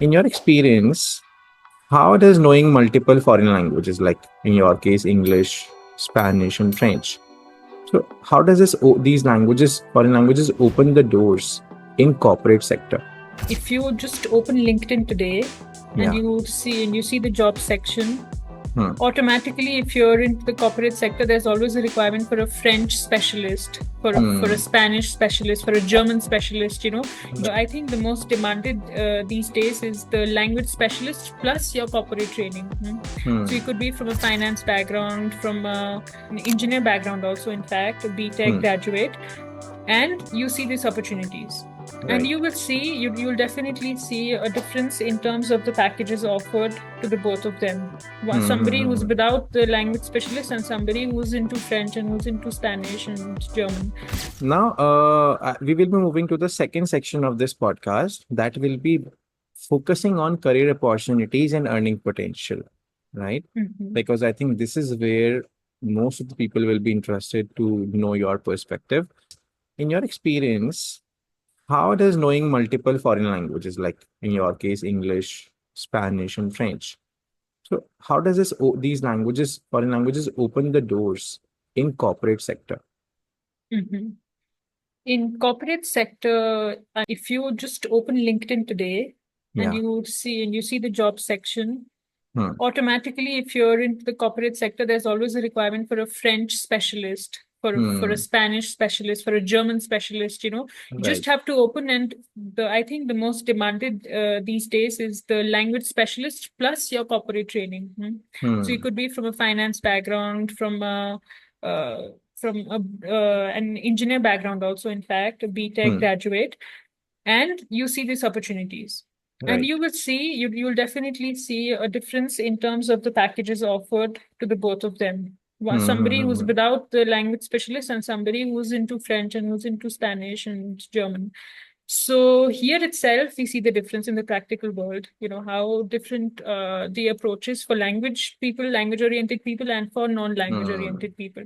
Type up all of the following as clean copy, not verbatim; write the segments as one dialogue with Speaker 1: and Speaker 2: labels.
Speaker 1: In your experience, how does knowing multiple foreign languages, like in your case, English, Spanish, and French, so how does these languages, foreign languages, open the doors in corporate sector?
Speaker 2: If you just open LinkedIn today and
Speaker 1: Yeah.
Speaker 2: you see the job section,
Speaker 1: Hmm.
Speaker 2: automatically, if you're into the corporate sector, there's always a requirement for a French specialist, for a Spanish specialist, for a German specialist. I think the most demanded these days is the language specialist plus your corporate training.
Speaker 1: Hmm.
Speaker 2: So you could be from a finance background, from an engineer background, also in fact, a BTech
Speaker 1: Hmm.
Speaker 2: graduate, and you see these opportunities. And
Speaker 1: Right.
Speaker 2: you will see, you'll definitely see a difference in terms of the packages offered to the both of them. Somebody who's
Speaker 1: Hmm.
Speaker 2: without the language specialist and somebody who's into French and who's into Spanish and German.
Speaker 1: Now, we will be moving to the second section of this podcast that will be focusing on career opportunities and earning potential, right?
Speaker 2: Mhm.
Speaker 1: Because I think this is where most of the people will be interested to know your perspective. In your experience, how does knowing multiple foreign languages, like in your case, English, Spanish, and French, so how does these languages, foreign languages, open the doors in corporate sector?
Speaker 2: Mhm. In corporate sector, if you just open LinkedIn today and
Speaker 1: Yeah.
Speaker 2: you see the job section,
Speaker 1: Hmm.
Speaker 2: automatically, if you're into the corporate sector, there's always a requirement for a French specialist, for a
Speaker 1: Hmm.
Speaker 2: Spanish specialist, for a German specialist. You just
Speaker 1: Right.
Speaker 2: have to open, and I think the most demanded these days is the language specialist plus your corporate training. So you
Speaker 1: Hmm.
Speaker 2: could be from a finance background, uh, an engineer background, also in fact, a BTech
Speaker 1: Hmm.
Speaker 2: graduate, and you see these opportunities. And
Speaker 1: Right.
Speaker 2: you will see, you'll definitely see a difference in terms of the packages offered to the both of them. Somebody who's
Speaker 1: Hmm.
Speaker 2: without the language specialist and somebody who's into French and who's into Spanish and German. So here itself, we see the difference in the practical world, how different the approaches for language people, language oriented people, and for non-language
Speaker 1: Hmm.
Speaker 2: oriented people.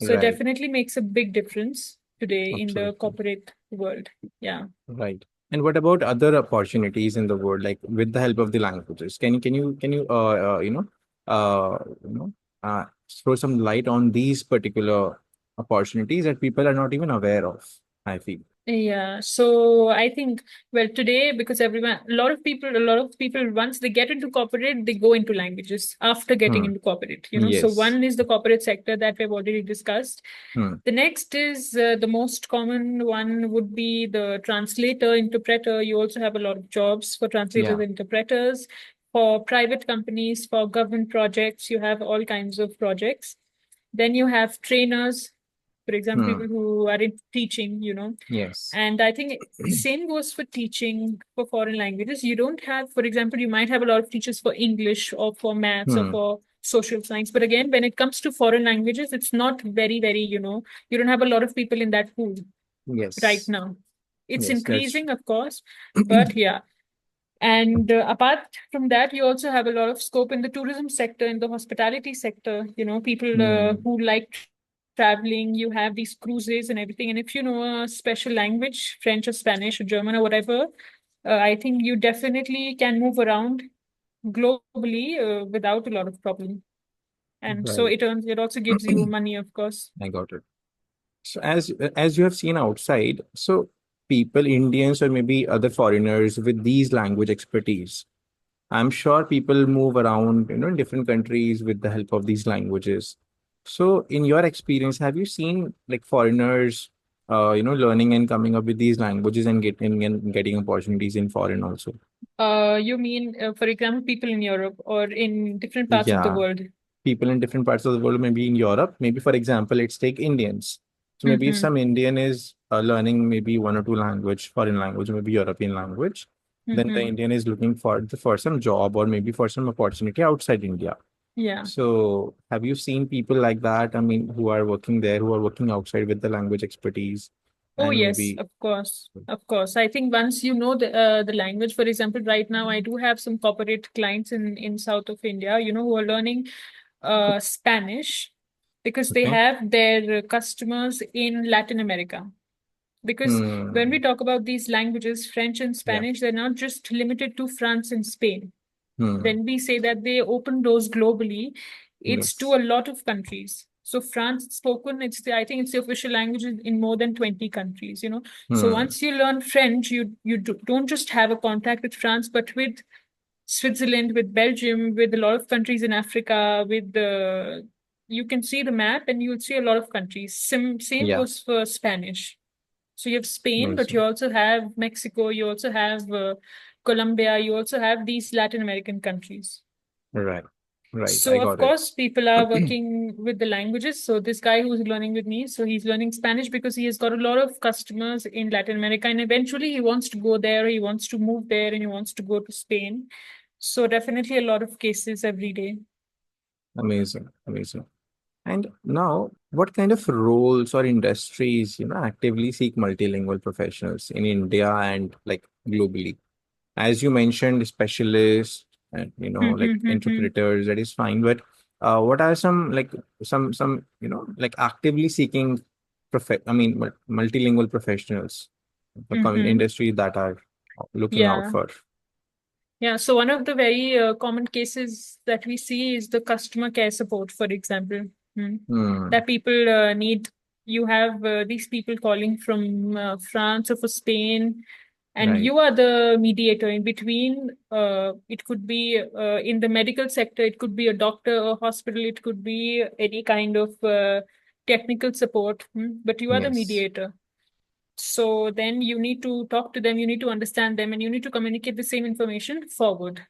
Speaker 2: So it
Speaker 1: Right.
Speaker 2: definitely makes a big difference today in the
Speaker 1: Absolutely.
Speaker 2: corporate world. Yeah.
Speaker 1: Right. And what about other opportunities in the world, like with the help of the languages? Uh, you know, uh, throw some light on these particular opportunities that people are not even aware of, I feel.
Speaker 2: Yeah, so I think, well, today, because a lot of people, once they get into corporate, they go into languages after getting
Speaker 1: Hmm.
Speaker 2: into corporate. So
Speaker 1: Yes.
Speaker 2: one is the corporate sector that we've already discussed.
Speaker 1: Hmm.
Speaker 2: The next is the most common one would be the translator, interpreter. You also have a lot of jobs for translators
Speaker 1: Yeah.
Speaker 2: and interpreters. For private companies, for government projects, you have all kinds of projects. Then you have trainers, for example,
Speaker 1: Hmm.
Speaker 2: people who are in teaching.
Speaker 1: Yes.
Speaker 2: And I think same goes for teaching for foreign languages. You don't have, for example, you might have a lot of teachers for English or for maths or
Speaker 1: Hmm.
Speaker 2: for social science. But again, when it comes to foreign languages, it's not very, very, you don't have a lot of people in that pool right
Speaker 1: Yes.
Speaker 2: now. It's
Speaker 1: Yes. That's
Speaker 2: increasing, of course, but yeah. And apart from that, you also have a lot of scope in the tourism sector, in the hospitality sector. People
Speaker 1: hmm.
Speaker 2: who like traveling, you have these cruises and everything. And if you know a special language, French or Spanish or German or whatever, I think you definitely can move around globally without a lot of problem. And so
Speaker 1: Right.
Speaker 2: it also gives you money, of course.
Speaker 1: I got it. So as you have seen outside, so people, Indians or maybe other foreigners with these language expertise, I'm sure people move around, in different countries with the help of these languages. So in your experience, have you seen like foreigners, learning and coming up with these languages and getting opportunities in foreign also?
Speaker 2: You mean, for example, people in Europe or in different parts of the
Speaker 1: Yeah,
Speaker 2: world?
Speaker 1: people in different parts of the world, maybe in Europe, maybe for example, let's take Indians. So maybe if
Speaker 2: Mm-hmm.
Speaker 1: some Indian is learning maybe one or two language, foreign language, or maybe European language, then the
Speaker 2: Mm-hmm.
Speaker 1: Indian is looking for some job or maybe for some opportunity outside India.
Speaker 2: Yeah.
Speaker 1: So have you seen people like that? I mean, who are working there, who are working outside with the language expertise,
Speaker 2: Oh,
Speaker 1: and
Speaker 2: yes,
Speaker 1: maybe
Speaker 2: of course. Of course. I think once you know the language, for example, right now I do have some corporate clients in south of India, who are learning Spanish because they
Speaker 1: okay,
Speaker 2: have their customers in Latin America. Because when we
Speaker 1: Hmm.
Speaker 2: talk about these languages, French and
Speaker 1: Yeah.
Speaker 2: Spanish, they're not just limited to France and Spain.
Speaker 1: Hmm.
Speaker 2: When we say that they open doors globally, it's to
Speaker 1: Yes.
Speaker 2: a lot of countries. So France is spoken, I think it's the official language in more than 20 countries, you know. So
Speaker 1: Hmm.
Speaker 2: once you learn French, don't just have a contact with France, but with Switzerland, with Belgium, with a lot of countries in Africa, with the you can see the map and you'll see a lot of countries. Same
Speaker 1: Yeah.
Speaker 2: goes for Spanish. So you have Spain, but you
Speaker 1: Amazing.
Speaker 2: also have Mexico, you also have Colombia, you also have these Latin American countries.
Speaker 1: Right. Right. I
Speaker 2: So of
Speaker 1: got it.
Speaker 2: course, people are working with the languages. So this guy who's learning with me, so he's learning Spanish because he has got a lot of customers in Latin America, and eventually he wants to go there, he wants to move there, and he wants to go to Spain. So definitely a lot of cases every day.
Speaker 1: Amazing. Amazing. And now, what kind of roles or industries, actively seek multilingual professionals in India and like globally? As you mentioned, specialists and like interpreters, that is fine. But what are some like some like actively seeking multilingual professionals, the industry that are looking out
Speaker 2: Yeah.
Speaker 1: for?
Speaker 2: Yeah, so one of the very common cases that we see is the customer care support, for example,
Speaker 1: Hmm.
Speaker 2: that people need. You have these people calling from France or for Spain, and
Speaker 1: Right.
Speaker 2: you are the mediator in between. It could be in the medical sector, it could be a doctor or hospital, it could be any kind of technical support, but you are the
Speaker 1: Yes.
Speaker 2: mediator. So then you need to talk to them, you need to understand them, and you need to communicate the same information forward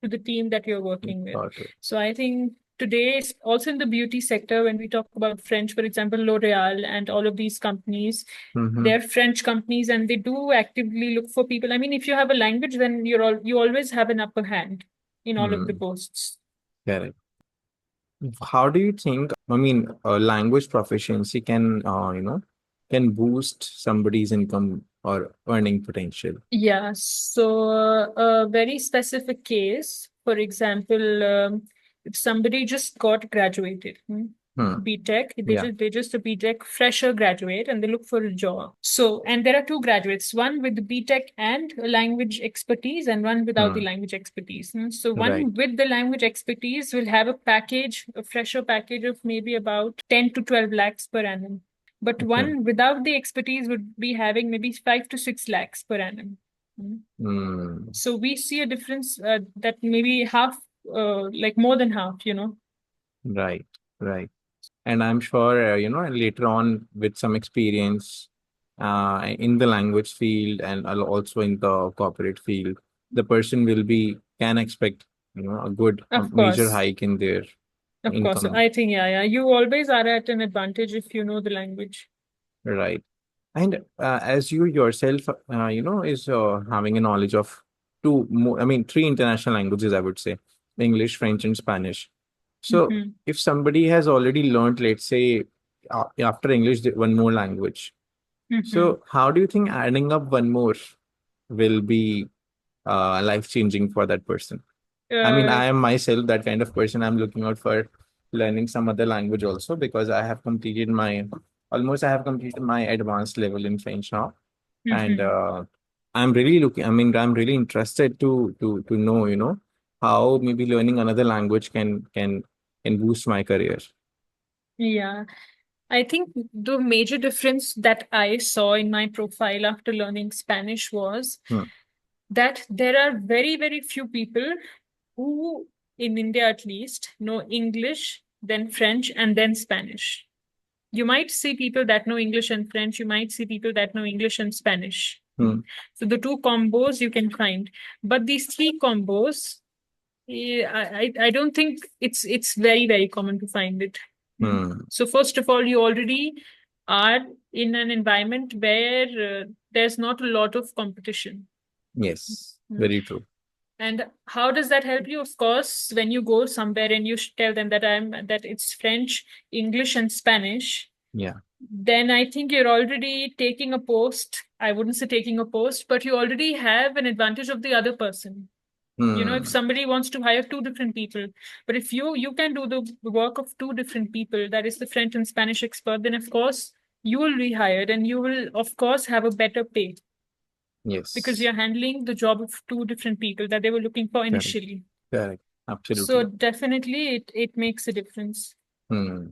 Speaker 2: to the team that you're working with.
Speaker 1: Got it.
Speaker 2: So I think today, also in the beauty sector, when we talk about French, for example, L'Oreal and all of these companies,
Speaker 1: Mm-hmm.
Speaker 2: they're French companies and they do actively look for people. I mean, if you have a language, then you always have an upper hand in all of the
Speaker 1: Hmm.
Speaker 2: posts.
Speaker 1: Correct. How do you think, language proficiency can boost somebody's income or earning potential?
Speaker 2: Yeah, so a very specific case, for example, if somebody just got graduated,
Speaker 1: Hmm.
Speaker 2: BTech,
Speaker 1: Yeah.
Speaker 2: they just a BTech fresher graduate and they look for a job. So, and there are two graduates, one with the BTech and a language expertise, and one without the
Speaker 1: Hmm.
Speaker 2: language expertise. So,
Speaker 1: Right.
Speaker 2: one with the language expertise will have a package, a fresher package of maybe about 10 to 12 lakhs per annum. But
Speaker 1: Okay.
Speaker 2: one without the expertise would be having maybe 5 to 6 lakhs per annum.
Speaker 1: Hmm.
Speaker 2: So we see a difference that maybe half, like more than half,
Speaker 1: Right. Right. And I'm sure, later on with some experience in the language field and also in the corporate field, the person can expect, a good
Speaker 2: Of
Speaker 1: major
Speaker 2: course.
Speaker 1: hike in their
Speaker 2: Of course. So
Speaker 1: income.
Speaker 2: I think, yeah, yeah. You always are at an advantage if you know the language.
Speaker 1: Right. And as you yourself, is having a knowledge of three international languages, I would say, English, French, and Spanish. So
Speaker 2: Mm-hmm.
Speaker 1: if somebody has already learned, let's say, after English, one more language.
Speaker 2: Mm-hmm.
Speaker 1: So how do you think adding up one more will be life-changing for that person?
Speaker 2: Uh,
Speaker 1: I am myself that kind of person. I'm looking out for learning some other language also because I have completed my advanced level in French now, and
Speaker 2: mm-hmm.
Speaker 1: I'm really interested to know, how maybe learning another language can boost my career.
Speaker 2: Yeah. I think the major difference that I saw in my profile after learning Spanish was
Speaker 1: Hmm.
Speaker 2: that there are very, very few people who, in India at least, know English, then French, and then Spanish. You might see people that know English and French, you might see people that know English and Spanish.
Speaker 1: Hmm.
Speaker 2: So the two combos you can find. But these three combos, I don't think it's very, very common to find it.
Speaker 1: Hmm.
Speaker 2: So first of all, you already are in an environment where there's not a lot of competition.
Speaker 1: Yes,
Speaker 2: Mm.
Speaker 1: very true.
Speaker 2: And how does that help you? Of course, when you go somewhere and you tell them that it's French, English, and Spanish,
Speaker 1: Yeah.
Speaker 2: then I think you're already taking a post. I wouldn't say taking a post, but you already have an advantage of the other person. If
Speaker 1: Hmm.
Speaker 2: somebody wants to hire two different people, but if you can do the work of two different people, that is the French and Spanish expert, then of course you will be hired and you will, of course, have a better pay because
Speaker 1: Yes.
Speaker 2: you're handling the job of two different people that they were looking for
Speaker 1: Correct.
Speaker 2: initially.
Speaker 1: Correct.
Speaker 2: So
Speaker 1: Absolutely.
Speaker 2: definitely it makes a difference.
Speaker 1: Hmm.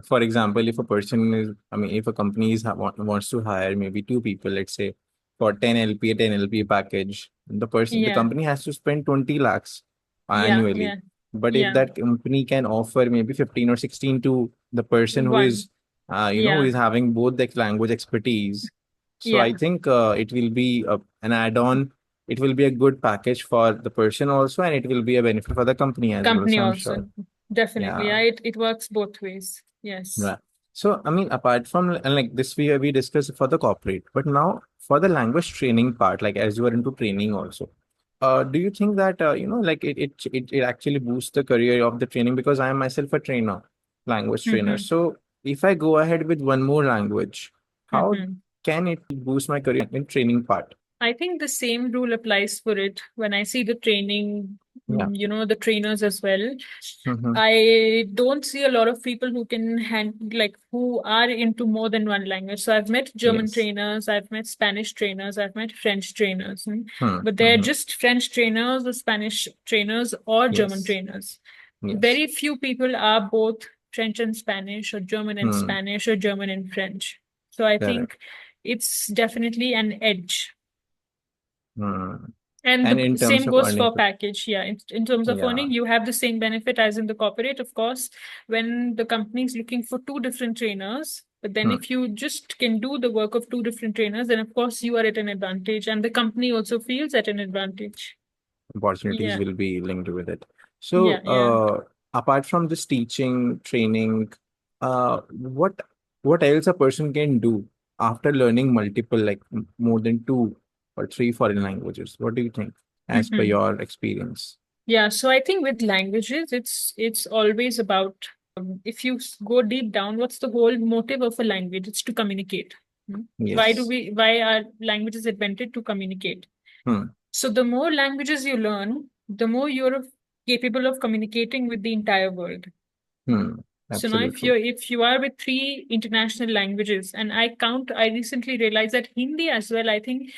Speaker 1: For example, if a person is, I mean, if a company wants to hire maybe two people, let's say for 10 LP, a 10 LP package, the
Speaker 2: Yeah,
Speaker 1: company has to spend 20 lakhs
Speaker 2: yeah,
Speaker 1: annually.
Speaker 2: yeah,
Speaker 1: But if
Speaker 2: yeah.
Speaker 1: that company can offer maybe 15 or 16 to the person who is,
Speaker 2: One.
Speaker 1: who
Speaker 2: Yeah,
Speaker 1: is having both the language expertise, so I
Speaker 2: yeah.
Speaker 1: think it will be an add-on. It will be a good package for the person also, and it will be a benefit for the company as well.
Speaker 2: Company
Speaker 1: So I'm
Speaker 2: also.
Speaker 1: sure.
Speaker 2: Definitely.
Speaker 1: Yeah.
Speaker 2: Yeah, it works both ways. Yes.
Speaker 1: Right. So, I mean, apart from and like this, we discussed for the corporate, but now for the language training part, like as you are into training also, do you think that like it actually boosts the career of the training? Because I am myself a trainer, language trainer.
Speaker 2: Mm-hmm.
Speaker 1: So, if I go ahead with one more language, how
Speaker 2: Mm-hmm.
Speaker 1: can it boost my career in training part?
Speaker 2: I think the same rule applies for it when I see the training,
Speaker 1: Yeah.
Speaker 2: the trainers as well.
Speaker 1: Mm-hmm.
Speaker 2: I don't see a lot of people who can like who are into more than one language. So I've met German
Speaker 1: Yes.
Speaker 2: trainers, I've met Spanish trainers, I've met French trainers, but they're
Speaker 1: Mm-hmm.
Speaker 2: just French trainers or Spanish trainers or German
Speaker 1: Yes.
Speaker 2: trainers.
Speaker 1: Yes.
Speaker 2: Very few people are both French and Spanish or German and
Speaker 1: Hmm.
Speaker 2: Spanish or German and French. So I
Speaker 1: Correct.
Speaker 2: think it's definitely an edge.
Speaker 1: Hmm.
Speaker 2: And
Speaker 1: And
Speaker 2: the
Speaker 1: in terms
Speaker 2: same
Speaker 1: of
Speaker 2: goes
Speaker 1: earning,
Speaker 2: for package. Yeah. In terms of
Speaker 1: yeah.
Speaker 2: earning, you have the same benefit as in the corporate, of course, when the company is looking for two different trainers. But then
Speaker 1: Hmm.
Speaker 2: if you just can do the work of two different trainers, then of course you are at an advantage and the company also feels at an advantage.
Speaker 1: Opportunities
Speaker 2: Yeah.
Speaker 1: will be linked with it.
Speaker 2: Yeah.
Speaker 1: So,
Speaker 2: Yeah.
Speaker 1: apart from this teaching, training, what else a person can do after learning multiple, like more than two or three foreign languages? What do you think, as per
Speaker 2: Mhm.
Speaker 1: your experience?
Speaker 2: Yeah, so I think with languages, it's always about if you go deep down, what's the whole motive of a language? It's to communicate.
Speaker 1: Yes.
Speaker 2: Why are languages invented to communicate?
Speaker 1: Hmm.
Speaker 2: So the more languages you learn, the more you're capable of communicating with the entire world.
Speaker 1: Hmm.
Speaker 2: So now
Speaker 1: Absolutely.
Speaker 2: if you are with three international languages, and I recently realized that Hindi as well, I think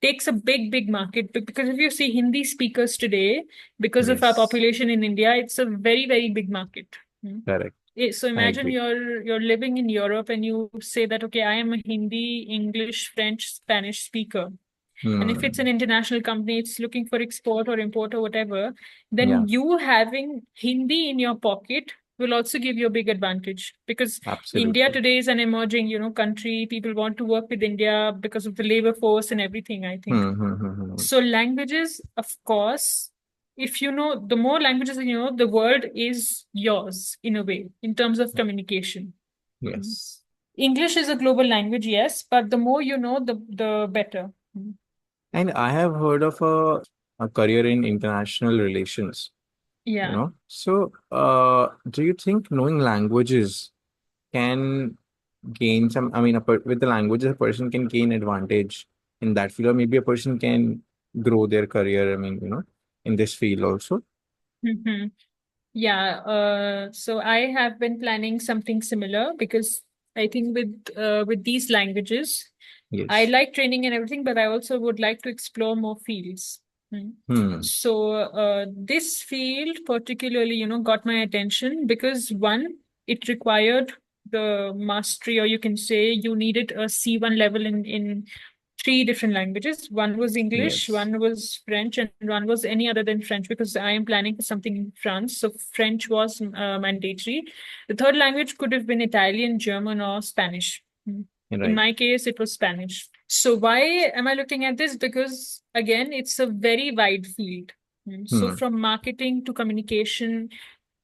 Speaker 2: takes a big market because if you see Hindi speakers today, because of our
Speaker 1: Yes.
Speaker 2: population in India, it's a very big market. Hmm.
Speaker 1: Correct.
Speaker 2: So
Speaker 1: I
Speaker 2: imagine
Speaker 1: agree.
Speaker 2: you're living in Europe and you say that, okay, I am a Hindi, English, French, Spanish speaker. And if it's
Speaker 1: Hmm.
Speaker 2: an international company, it's looking for export or import or whatever,
Speaker 1: Yeah.
Speaker 2: then you having Hindi in your pocket will also give you a big advantage because India
Speaker 1: Absolutely.
Speaker 2: today is an emerging, country. People want to work with India because of the labor force and everything, I think.
Speaker 1: Hmm.
Speaker 2: So languages, of course, if you know, the more languages you know, the world is yours in a way, in terms of communication. Mm.
Speaker 1: Yes.
Speaker 2: English is a global language, yes, but the more you know, the better. Mm.
Speaker 1: And I have heard of a career in international relations,
Speaker 2: Yeah.
Speaker 1: So, do you think knowing languages can gain some, I mean, with the languages, a person can gain advantage in that field, or maybe a person can grow their career, I mean, in this field also?
Speaker 2: Mhm. Yeah, so I have been planning something similar because I think with these languages, I
Speaker 1: Yes.
Speaker 2: like training and everything, but I also would like to explore more fields. Hmm.
Speaker 1: Hmm.
Speaker 2: So this field particularly, got my attention because one, it required the mastery, or you can say you needed a C1 level in three different languages. One was English,
Speaker 1: Yes.
Speaker 2: one was French, and one was any other than French because I am planning for something in France. So French was mandatory. The third language could have been Italian, German, or Spanish. In
Speaker 1: Right.
Speaker 2: my case, it was Spanish. So why am I looking at this? Because again, it's a very wide field. So
Speaker 1: Hmm.
Speaker 2: from marketing to communication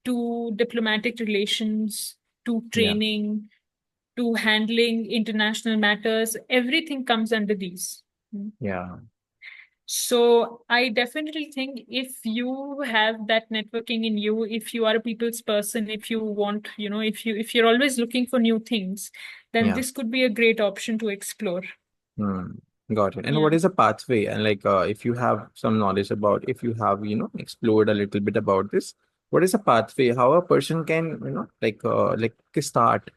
Speaker 2: to diplomatic relations to
Speaker 1: Yeah.
Speaker 2: training to handling international matters, everything comes under these. Mm.
Speaker 1: Yeah.
Speaker 2: So I definitely think if you have that networking in you, if you are a people's person, if you want, if you're always looking for new things, then
Speaker 1: Yeah.
Speaker 2: this could be a great option to explore.
Speaker 1: Hmm. Got it. And
Speaker 2: Yeah.
Speaker 1: what is a pathway? And like, if you have some knowledge about, if you have, explored a little bit about this, what is a pathway? How a person can, start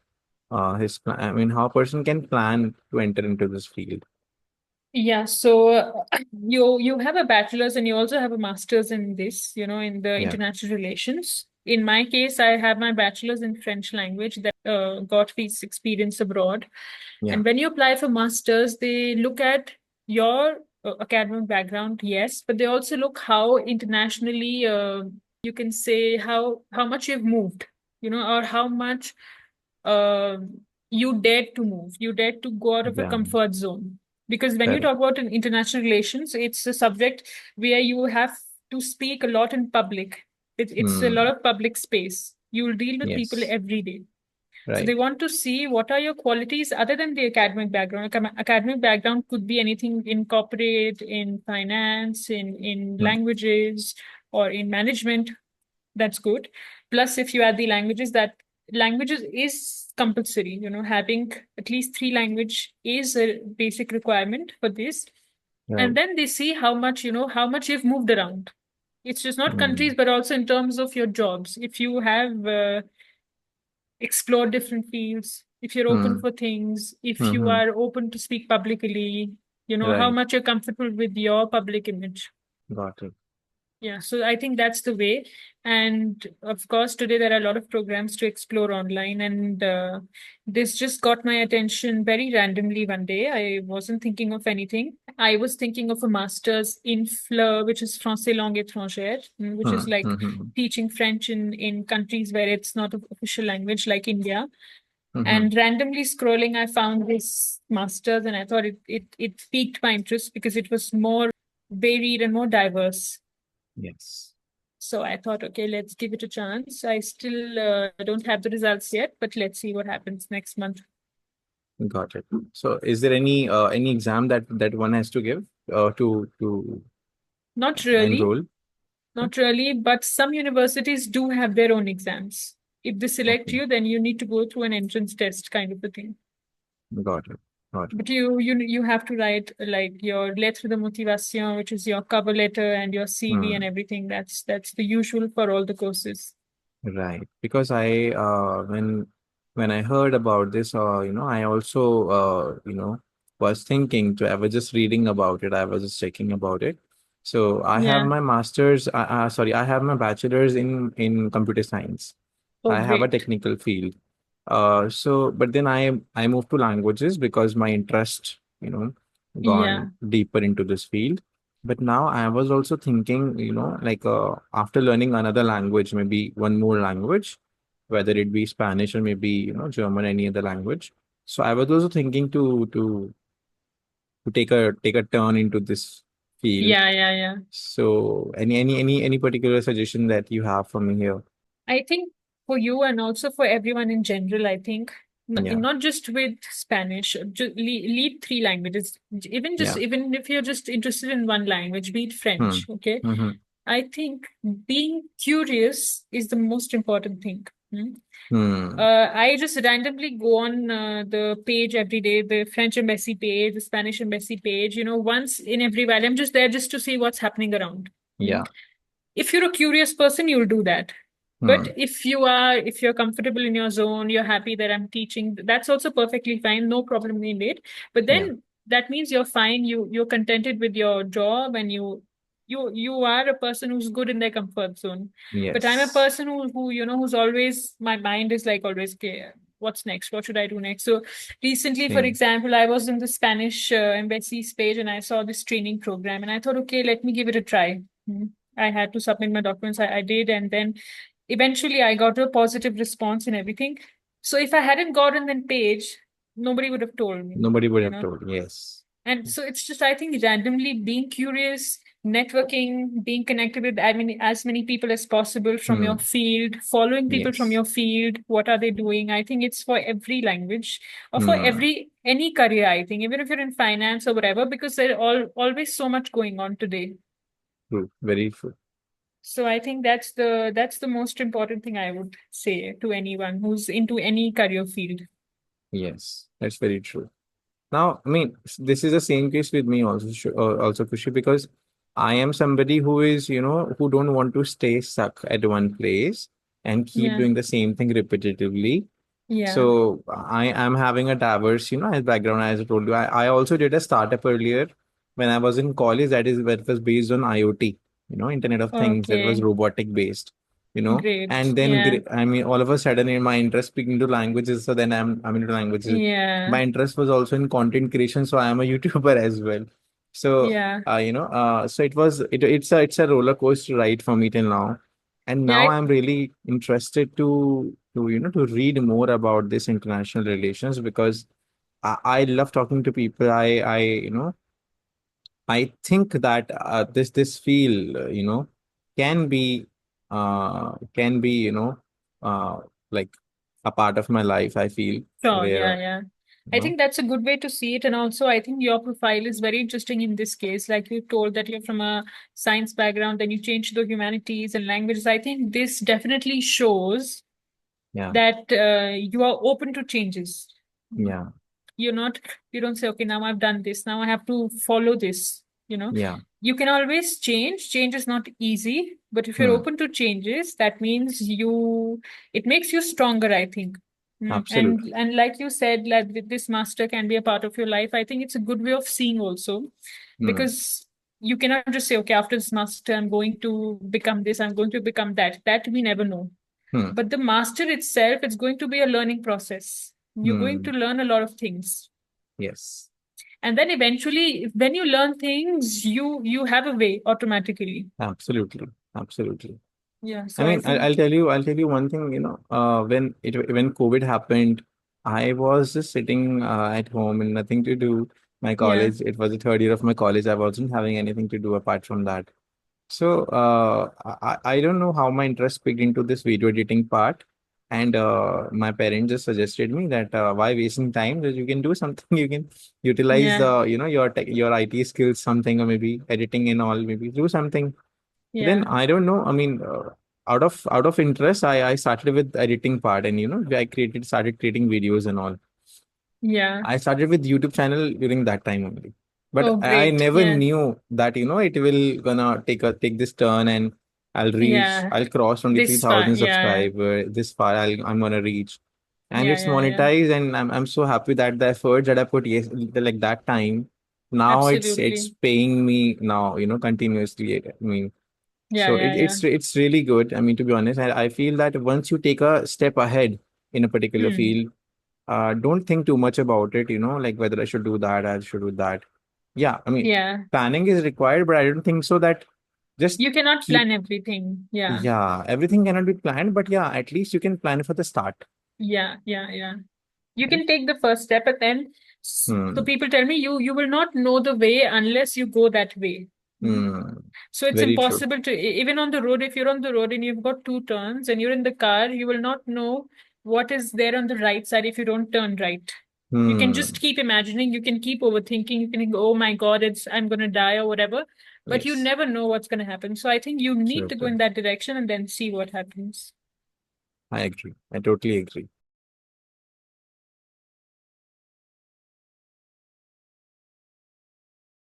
Speaker 1: I mean, how a person can plan to enter into this field.
Speaker 2: Yeah, so you have a bachelor's and you also have a master's in this, in the
Speaker 1: Yeah,
Speaker 2: international relations. In my case, I have my bachelor's in French language that got this experience abroad.
Speaker 1: yeah,
Speaker 2: And when you apply for master's, they look at your academic background, yes, but they also look how internationally you can say how much you've moved, or how much uh, you dared to move, you dared to go out of a
Speaker 1: yeah.
Speaker 2: comfort zone. Because when you
Speaker 1: Correct.
Speaker 2: talk about in international relations, it's a subject where you have to speak a lot in public. It's a lot
Speaker 1: Hmm.
Speaker 2: of public space. You'll deal with people
Speaker 1: Yes.
Speaker 2: every day. So they
Speaker 1: Right.
Speaker 2: want to see what are your qualities other than the academic background. Academic background could be anything in corporate, in finance, in
Speaker 1: Hmm.
Speaker 2: languages, or in management. That's good. Plus, if you add the languages, that languages is compulsory. Having at least three language is a basic requirement for this.
Speaker 1: Right.
Speaker 2: And then they see how much you've moved around. It's just not countries,
Speaker 1: Hmm.
Speaker 2: but also in terms of your jobs. If you have explored different fields, if you're open
Speaker 1: Hmm.
Speaker 2: for things, if you
Speaker 1: Hmm.
Speaker 2: are open to speak publicly, how
Speaker 1: Right.
Speaker 2: much you're comfortable with your public image.
Speaker 1: Got it.
Speaker 2: Yeah, so I think that's the way. And of course, today there are a lot of programs to explore online, and this just got my attention very randomly one day. I wasn't thinking of anything. I was thinking of a master's in FLE, which is Français langue étrangère, which is
Speaker 1: Hmm.
Speaker 2: like
Speaker 1: Hmm. Hmm.
Speaker 2: teaching French in countries where it's not an official language, like India.
Speaker 1: Hmm.
Speaker 2: And randomly scrolling, I found this master's, and I thought it piqued my interest because it was more varied and more diverse.
Speaker 1: Yes.
Speaker 2: So I thought, okay, let's give it a chance. I still don't have the results yet, but let's see what happens next month.
Speaker 1: Got it. So, is there any exam that one has to give to
Speaker 2: Not really,
Speaker 1: enroll?
Speaker 2: not really, but some universities do have their own exams. If they select
Speaker 1: Okay.
Speaker 2: you, then you need to go through an entrance test kind of a thing.
Speaker 1: Got it. Got it.
Speaker 2: But you have to write like your lettre de motivation, which is your cover letter and your CV and
Speaker 1: Hmm.
Speaker 2: everything. That's the usual for all the courses.
Speaker 1: Right. Because when I heard about this, I also was thinking to. I was just reading about it. I was just checking about it. So I have
Speaker 2: Yeah.
Speaker 1: my master's. Sorry, I have my bachelor's in computer science.
Speaker 2: Oh,
Speaker 1: I have a
Speaker 2: great.
Speaker 1: technical field. But then I moved to languages because my interest,
Speaker 2: Yeah.
Speaker 1: gone deeper into this field. But now I was also thinking, like after learning another language, maybe one more language, whether it be Spanish or maybe German, any other language. So I was also thinking to take a turn into this field.
Speaker 2: Yeah. Yeah. Yeah.
Speaker 1: So any particular suggestion that you have for me here?
Speaker 2: I think for you and also for everyone in general, I think
Speaker 1: Yeah.
Speaker 2: not just with Spanish, just lead three languages.
Speaker 1: Yeah.
Speaker 2: Even if you're just interested in one language, be it
Speaker 1: Hmm.
Speaker 2: French, okay?
Speaker 1: Hmm.
Speaker 2: I think being curious is the most important thing.
Speaker 1: Hmm.
Speaker 2: I just randomly go on the page every day, the French embassy page, the Spanish embassy page, once in every while. I'm just there just to see what's happening around. Hmm?
Speaker 1: Yeah.
Speaker 2: If you're a curious person, you'll do that. But
Speaker 1: Hmm.
Speaker 2: if you're comfortable in your zone, you're happy that I'm teaching, that's also perfectly fine, no problem in it. But
Speaker 1: Yeah.
Speaker 2: then that means you're fine, you're contented with your job, and you are a person who's good in their comfort zone. But I'm a
Speaker 1: Yes.
Speaker 2: person who's always, my mind is like always, okay, what's next, what should I do next? So recently, for
Speaker 1: Same.
Speaker 2: example, I was in the Spanish embassy's page, and I saw this training program, and I thought, okay, let me give it a try. Hmm. I had to submit my documents. I did, and then eventually I got a positive response and everything. So if I hadn't gotten that page, nobody would have told me,
Speaker 1: Nobody would
Speaker 2: you
Speaker 1: have
Speaker 2: know.
Speaker 1: told. Yes.
Speaker 2: And so it's just, I think, randomly being curious, networking, being connected with as many people as possible from your
Speaker 1: Hmm.
Speaker 2: field, following people from
Speaker 1: Yes.
Speaker 2: your field, what are they doing? I think it's for every language or for
Speaker 1: Hmm.
Speaker 2: every any career, I think, even if you're in finance or whatever, because there's always so much going on today.
Speaker 1: True. Very true.
Speaker 2: So I think that's the most important thing I would say to anyone who's into any career field.
Speaker 1: Yes. That's very true. Now, I mean, this is the same case with me also, also Khushi, because I am somebody who is, who don't want to stay stuck at one place and keep
Speaker 2: Yeah.
Speaker 1: doing the same thing repetitively.
Speaker 2: Yeah.
Speaker 1: So I am having a diverse, as background, as I told you. I also did a startup earlier when I was in college. That is where it was based on IoT, Internet of Things. That was
Speaker 2: Okay.
Speaker 1: robotic based,
Speaker 2: Great.
Speaker 1: And then
Speaker 2: Yeah.
Speaker 1: I mean, all of a sudden, in my interest speaking to languages. So then I'm into languages.
Speaker 2: Yeah.
Speaker 1: My interest was also in content creation, so I am a YouTuber as well. So
Speaker 2: Yeah.
Speaker 1: so it's a roller coaster ride for me till now, and
Speaker 2: Yeah.
Speaker 1: now I'm really interested to read more about this international relations, because I love talking to people. I think that this field can be uh, like a part of my life, I feel,
Speaker 2: Sure.
Speaker 1: where
Speaker 2: Yeah. Yeah.
Speaker 1: you
Speaker 2: I
Speaker 1: know
Speaker 2: think that's a good way to see it. And also, I think your profile is very interesting in this case. Like you told that you're from a science background, then you changed to the humanities and languages. I think this definitely shows
Speaker 1: yeah,
Speaker 2: that you are open to changes.
Speaker 1: yeah,
Speaker 2: You're not, you don't say, okay, now I've done this, now I have to follow this, you know.
Speaker 1: yeah.
Speaker 2: You can always change is not easy, but if you're
Speaker 1: Hmm.
Speaker 2: open to changes, that means it makes you stronger, I think.
Speaker 1: Absolutely.
Speaker 2: And like you said, like this master can be a part of your life. I think it's a good way of seeing also,
Speaker 1: Hmm.
Speaker 2: because you cannot just say, okay, after this master I'm going to become this, I'm going to become that we never know.
Speaker 1: Hmm.
Speaker 2: But the master itself, it's going to be a learning process. You're going to
Speaker 1: Hmm.
Speaker 2: learn a lot of things.
Speaker 1: Yes.
Speaker 2: And then eventually, when you learn things, you have a way automatically.
Speaker 1: Absolutely. Absolutely.
Speaker 2: Yeah.
Speaker 1: I
Speaker 2: So I
Speaker 1: mean,
Speaker 2: think,
Speaker 1: I'll tell you one thing, when COVID happened, I was just sitting at home and nothing to do. My
Speaker 2: yeah,
Speaker 1: college, it was the third year of my college. I wasn't having anything to do apart from that. So I don't know how my interest picked into this video editing part. And my parents just suggested me that why wasting time, that you can do something, you can utilize
Speaker 2: yeah,
Speaker 1: your IT skills, something, or maybe editing and all, maybe do something. Then
Speaker 2: yeah,
Speaker 1: I don't know. I mean, out of interest, I started with editing part, and started creating videos and all.
Speaker 2: yeah.
Speaker 1: I started with YouTube channel during that time only, but
Speaker 2: Oh,
Speaker 1: I
Speaker 2: great.
Speaker 1: never
Speaker 2: Yeah,
Speaker 1: knew that it will gonna take this turn, and
Speaker 2: yeah.
Speaker 1: I'll cross twenty-three
Speaker 2: This far.
Speaker 1: thousand
Speaker 2: Yeah,
Speaker 1: subscriber. This far I'm gonna reach, and
Speaker 2: yeah,
Speaker 1: it's
Speaker 2: yeah, yeah.
Speaker 1: monetized, and I'm so happy that the efforts that I put, yes, like that time, now it's
Speaker 2: Absolutely.
Speaker 1: paying me now, continuously. I mean,
Speaker 2: Yeah,
Speaker 1: so
Speaker 2: yeah, yeah.
Speaker 1: it's really good. I mean, to be honest, I feel that once you take a step ahead in a particular
Speaker 2: Hmm.
Speaker 1: field, don't think too much about it, like whether I should do that, I should do that. Yeah, I mean,
Speaker 2: Yeah.
Speaker 1: planning is required, but I don't think so that just
Speaker 2: You cannot
Speaker 1: keep,
Speaker 2: plan everything. Yeah,
Speaker 1: yeah, everything cannot be planned, but yeah, at least you can plan for the start,
Speaker 2: yeah, yeah, yeah. You
Speaker 1: right?
Speaker 2: can take the first step, and then so
Speaker 1: Hmm.
Speaker 2: people tell me you will not know the way unless you go that way. Hmm.
Speaker 1: Hmm.
Speaker 2: So it's
Speaker 1: Very true.
Speaker 2: impossible to even on the road, if you're on the road and you've got two turns and you're in the car, you will not know what is there on the right side if you don't turn right. You can just
Speaker 1: Hmm.
Speaker 2: keep imagining, you can keep overthinking, you can think, oh my God, I'm gonna die or whatever, but you
Speaker 1: Yes,
Speaker 2: never know what's gonna happen. So I think you need to go
Speaker 1: absolutely.
Speaker 2: in that direction and then see what happens.
Speaker 1: I agree. I totally agree.